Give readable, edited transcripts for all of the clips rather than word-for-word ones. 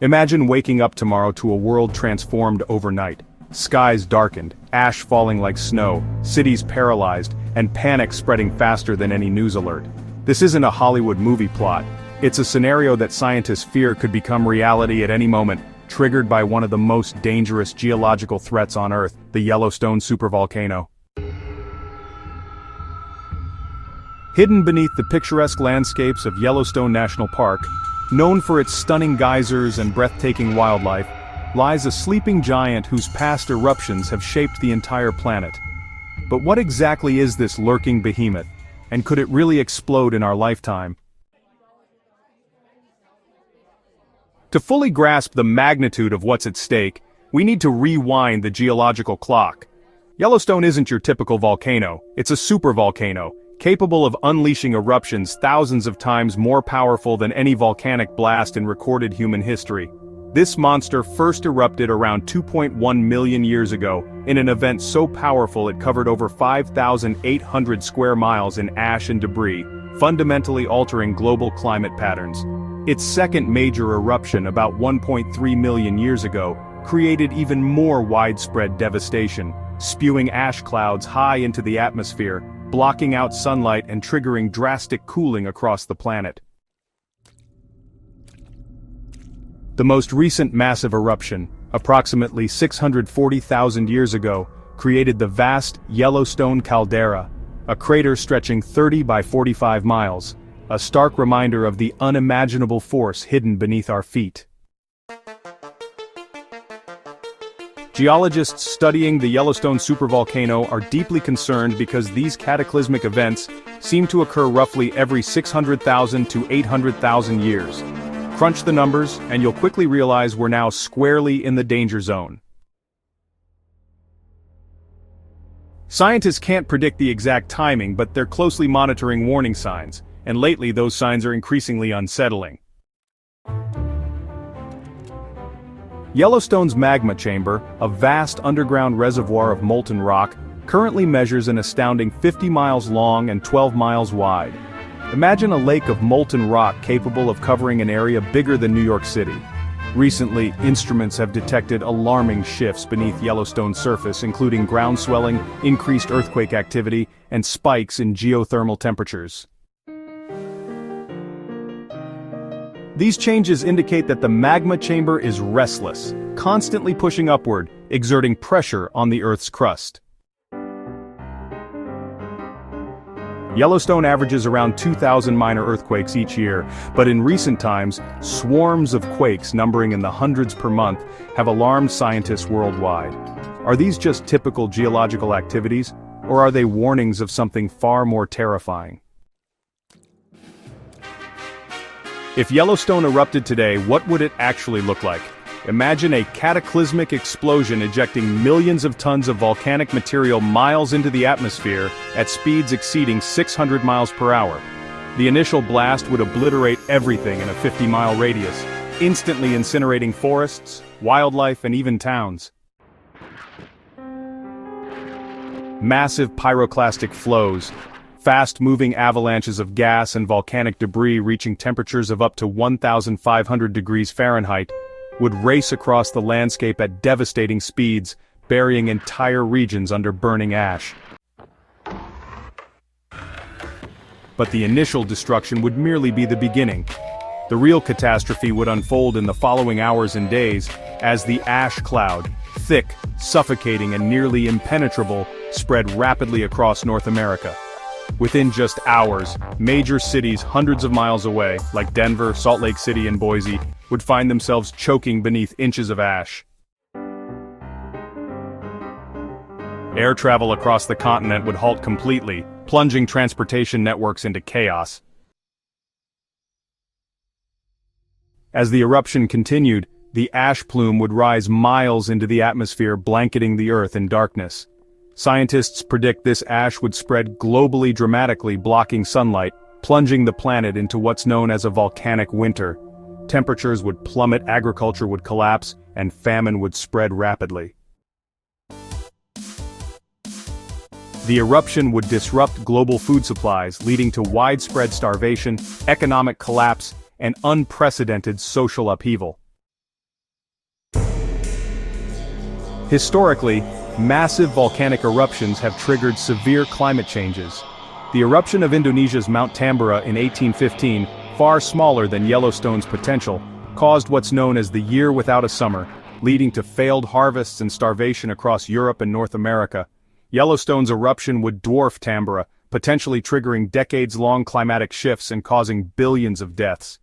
Imagine waking up tomorrow to a world transformed overnight. Skies darkened, ash falling like snow, cities paralyzed, and panic spreading faster than any news alert. This isn't a Hollywood movie plot. It's a scenario that scientists fear could become reality at any moment, triggered by one of the most dangerous geological threats on Earth, the Yellowstone Supervolcano. Hidden beneath the picturesque landscapes of Yellowstone National Park, known for its stunning geysers and breathtaking wildlife, lies a sleeping giant whose past eruptions have shaped the entire planet. But what exactly is this lurking behemoth, and could it really explode in our lifetime? To fully grasp the magnitude of what's at stake, we need to rewind the geological clock. Yellowstone isn't your typical volcano, it's a supervolcano, capable of unleashing eruptions thousands of times more powerful than any volcanic blast in recorded human history. This monster first erupted around 2.1 million years ago, in an event so powerful it covered over 5,800 square miles in ash and debris, fundamentally altering global climate patterns. Its second major eruption about 1.3 million years ago created even more widespread devastation, spewing ash clouds high into the atmosphere, blocking out sunlight and triggering drastic cooling across the planet. The most recent massive eruption, approximately 640,000 years ago, created the vast Yellowstone caldera, a crater stretching 30 by 45 miles, a stark reminder of the unimaginable force hidden beneath our feet. Geologists studying the Yellowstone supervolcano are deeply concerned because these cataclysmic events seem to occur roughly every 600,000 to 800,000 years. Crunch the numbers, and you'll quickly realize we're now squarely in the danger zone. Scientists can't predict the exact timing, but they're closely monitoring warning signs, and lately those signs are increasingly unsettling. Yellowstone's magma chamber, a vast underground reservoir of molten rock, currently measures an astounding 50 miles long and 12 miles wide. Imagine a lake of molten rock capable of covering an area bigger than New York City. Recently, instruments have detected alarming shifts beneath Yellowstone's surface, including ground swelling, increased earthquake activity, and spikes in geothermal temperatures. These changes indicate that the magma chamber is restless, constantly pushing upward, exerting pressure on the Earth's crust. Yellowstone averages around 2,000 minor earthquakes each year, but in recent times, swarms of quakes numbering in the hundreds per month have alarmed scientists worldwide. Are these just typical geological activities, or are they warnings of something far more terrifying? If Yellowstone erupted today, what would it actually look like? Imagine a cataclysmic explosion ejecting millions of tons of volcanic material miles into the atmosphere at speeds exceeding 600 miles per hour. The initial blast would obliterate everything in a 50-mile radius, instantly incinerating forests, wildlife, and even towns. Massive pyroclastic flows, fast-moving avalanches of gas and volcanic debris reaching temperatures of up to 1,500 degrees Fahrenheit, would race across the landscape at devastating speeds, burying entire regions under burning ash. But the initial destruction would merely be the beginning. The real catastrophe would unfold in the following hours and days, as the ash cloud, thick, suffocating and nearly impenetrable, spread rapidly across North America. Within just hours, major cities hundreds of miles away, like Denver, Salt Lake City, and Boise, would find themselves choking beneath inches of ash. Air travel across the continent would halt completely, plunging transportation networks into chaos. As the eruption continued, the ash plume would rise miles into the atmosphere, blanketing the Earth in darkness. Scientists predict this ash would spread globally dramatically, blocking sunlight, plunging the planet into what's known as a volcanic winter. Temperatures would plummet, agriculture would collapse, and famine would spread rapidly. The eruption would disrupt global food supplies, leading to widespread starvation, economic collapse, and unprecedented social upheaval. Historically, massive volcanic eruptions have triggered severe climate changes. The eruption of Indonesia's Mount Tambora in 1815, far smaller than Yellowstone's potential, caused what's known as the year without a summer, leading to failed harvests and starvation across Europe and North America. Yellowstone's eruption would dwarf Tambora, potentially triggering decades-long climatic shifts and causing billions of deaths.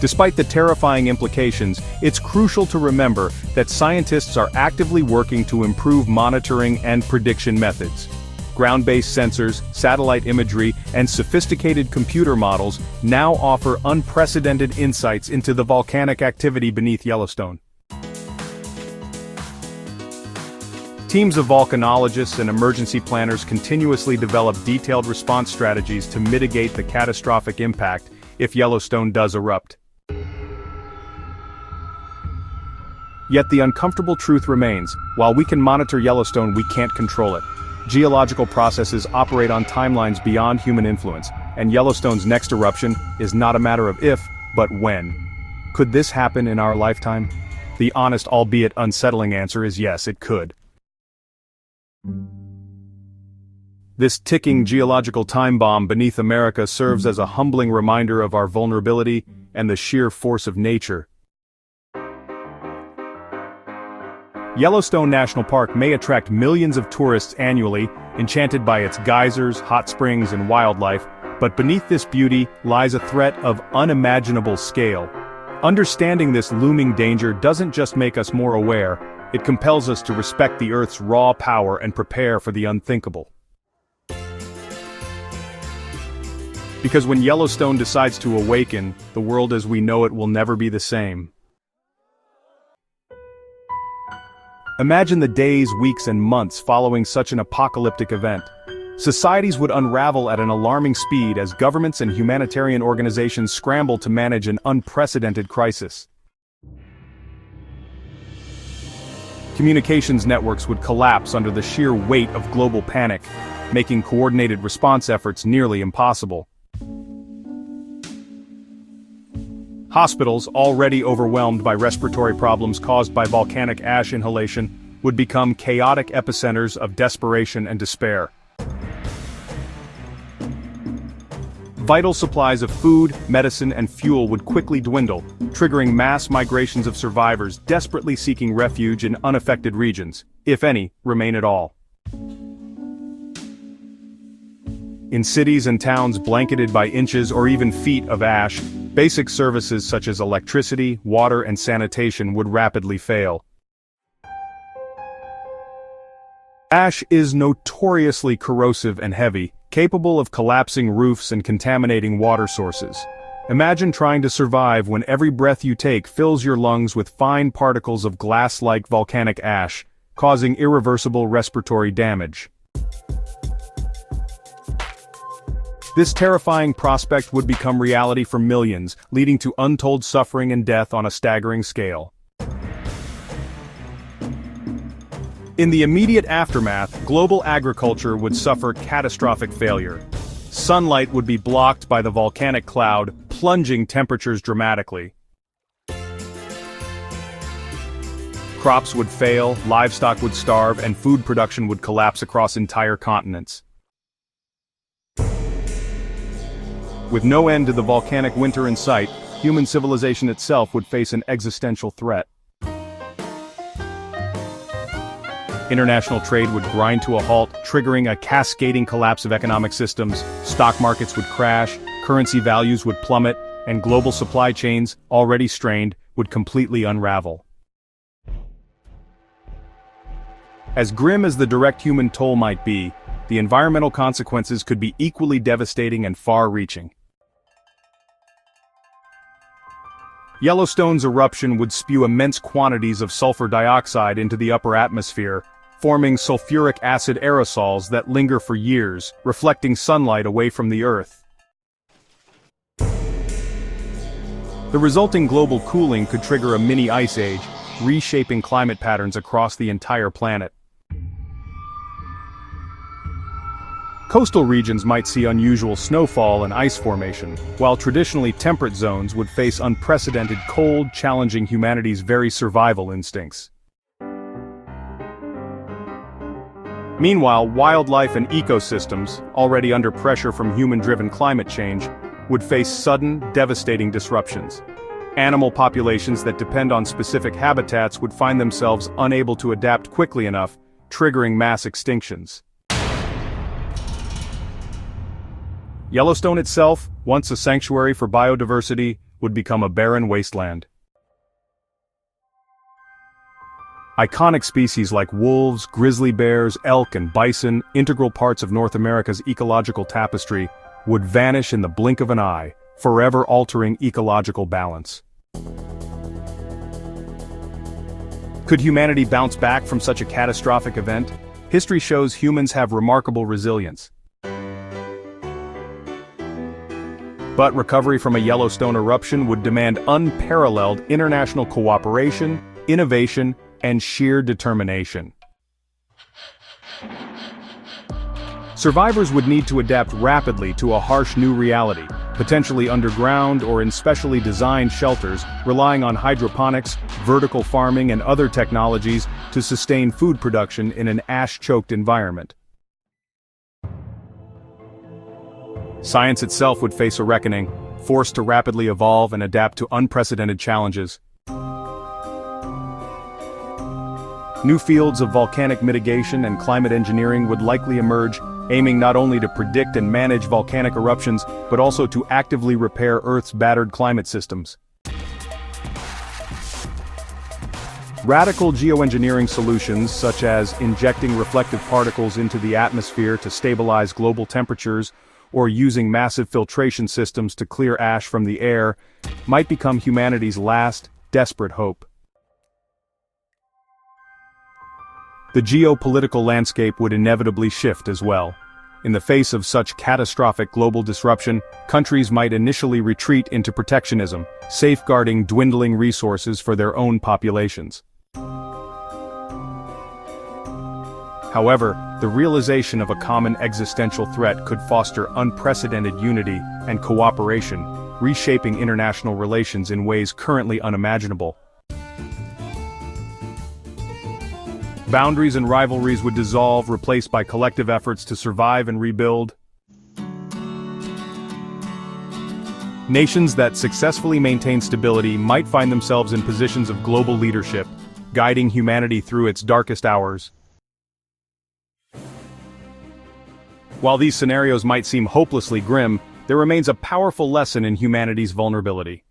Despite the terrifying implications, it's crucial to remember that scientists are actively working to improve monitoring and prediction methods. Ground-based sensors, satellite imagery, and sophisticated computer models now offer unprecedented insights into the volcanic activity beneath Yellowstone. Teams of volcanologists and emergency planners continuously develop detailed response strategies to mitigate the catastrophic impact if Yellowstone does erupt. Yet the uncomfortable truth remains: while we can monitor Yellowstone, we can't control it. Geological processes operate on timelines beyond human influence, and Yellowstone's next eruption is not a matter of if, but when. Could this happen in our lifetime? The honest, albeit unsettling answer is yes, it could. This ticking geological time bomb beneath America serves as a humbling reminder of our vulnerability and the sheer force of nature. Yellowstone National Park may attract millions of tourists annually, enchanted by its geysers, hot springs, and wildlife, but beneath this beauty lies a threat of unimaginable scale. Understanding this looming danger doesn't just make us more aware, it compels us to respect the Earth's raw power and prepare for the unthinkable. Because when Yellowstone decides to awaken, the world as we know it will never be the same. Imagine the days, weeks, and months following such an apocalyptic event. Societies would unravel at an alarming speed as governments and humanitarian organizations scramble to manage an unprecedented crisis. Communications networks would collapse under the sheer weight of global panic, making coordinated response efforts nearly impossible. Hospitals, already overwhelmed by respiratory problems caused by volcanic ash inhalation, would become chaotic epicenters of desperation and despair. Vital supplies of food, medicine, and fuel would quickly dwindle, triggering mass migrations of survivors desperately seeking refuge in unaffected regions, if any, remain at all. In cities and towns blanketed by inches or even feet of ash, basic services such as electricity, water, and sanitation would rapidly fail. Ash is notoriously corrosive and heavy, capable of collapsing roofs and contaminating water sources. Imagine trying to survive when every breath you take fills your lungs with fine particles of glass-like volcanic ash, causing irreversible respiratory damage. This terrifying prospect would become reality for millions, leading to untold suffering and death on a staggering scale. In the immediate aftermath, global agriculture would suffer catastrophic failure. Sunlight would be blocked by the volcanic cloud, plunging temperatures dramatically. Crops would fail, livestock would starve, and food production would collapse across entire continents. With no end to the volcanic winter in sight, human civilization itself would face an existential threat. International trade would grind to a halt, triggering a cascading collapse of economic systems. Stock markets would crash, currency values would plummet, and global supply chains, already strained, would completely unravel. As grim as the direct human toll might be, the environmental consequences could be equally devastating and far-reaching. Yellowstone's eruption would spew immense quantities of sulfur dioxide into the upper atmosphere, forming sulfuric acid aerosols that linger for years, reflecting sunlight away from the Earth. The resulting global cooling could trigger a mini ice age, reshaping climate patterns across the entire planet. Coastal regions might see unusual snowfall and ice formation, while traditionally temperate zones would face unprecedented cold, challenging humanity's very survival instincts. Meanwhile, wildlife and ecosystems, already under pressure from human-driven climate change, would face sudden, devastating disruptions. Animal populations that depend on specific habitats would find themselves unable to adapt quickly enough, triggering mass extinctions. Yellowstone itself, once a sanctuary for biodiversity, would become a barren wasteland. Iconic species like wolves, grizzly bears, elk, and bison, integral parts of North America's ecological tapestry, would vanish in the blink of an eye, forever altering ecological balance. Could humanity bounce back from such a catastrophic event? History shows humans have remarkable resilience. But recovery from a Yellowstone eruption would demand unparalleled international cooperation, innovation, and sheer determination. Survivors would need to adapt rapidly to a harsh new reality, potentially underground or in specially designed shelters, relying on hydroponics, vertical farming, and other technologies to sustain food production in an ash-choked environment. Science itself would face a reckoning, forced to rapidly evolve and adapt to unprecedented challenges. New fields of volcanic mitigation and climate engineering would likely emerge, aiming not only to predict and manage volcanic eruptions, but also to actively repair Earth's battered climate systems. Radical geoengineering solutions, such as injecting reflective particles into the atmosphere to stabilize global temperatures, or using massive filtration systems to clear ash from the air, might become humanity's last, desperate hope. The geopolitical landscape would inevitably shift as well. In the face of such catastrophic global disruption, countries might initially retreat into protectionism, safeguarding dwindling resources for their own populations. However, the realization of a common existential threat could foster unprecedented unity and cooperation, reshaping international relations in ways currently unimaginable. Boundaries and rivalries would dissolve, replaced by collective efforts to survive and rebuild. Nations that successfully maintain stability might find themselves in positions of global leadership, guiding humanity through its darkest hours. While these scenarios might seem hopelessly grim, there remains a powerful lesson in humanity's vulnerability.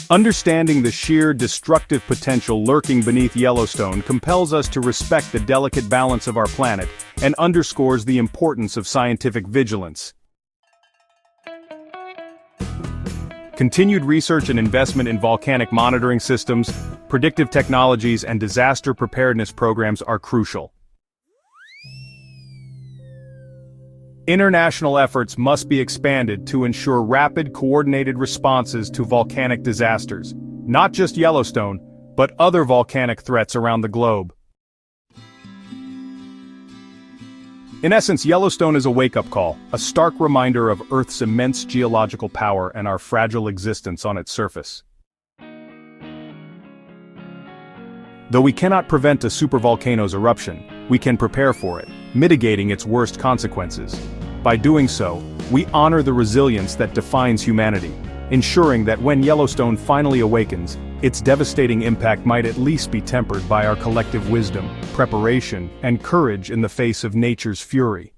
Understanding the sheer destructive potential lurking beneath Yellowstone compels us to respect the delicate balance of our planet and underscores the importance of scientific vigilance. Continued research and investment in volcanic monitoring systems, predictive technologies, and disaster preparedness programs are crucial. International efforts must be expanded to ensure rapid, coordinated responses to volcanic disasters, not just Yellowstone, but other volcanic threats around the globe. In essence, Yellowstone is a wake-up call, a stark reminder of Earth's immense geological power and our fragile existence on its surface. Though we cannot prevent a supervolcano's eruption, we can prepare for it, mitigating its worst consequences. By doing so, we honor the resilience that defines humanity, ensuring that when Yellowstone finally awakens, its devastating impact might at least be tempered by our collective wisdom, preparation, and courage in the face of nature's fury.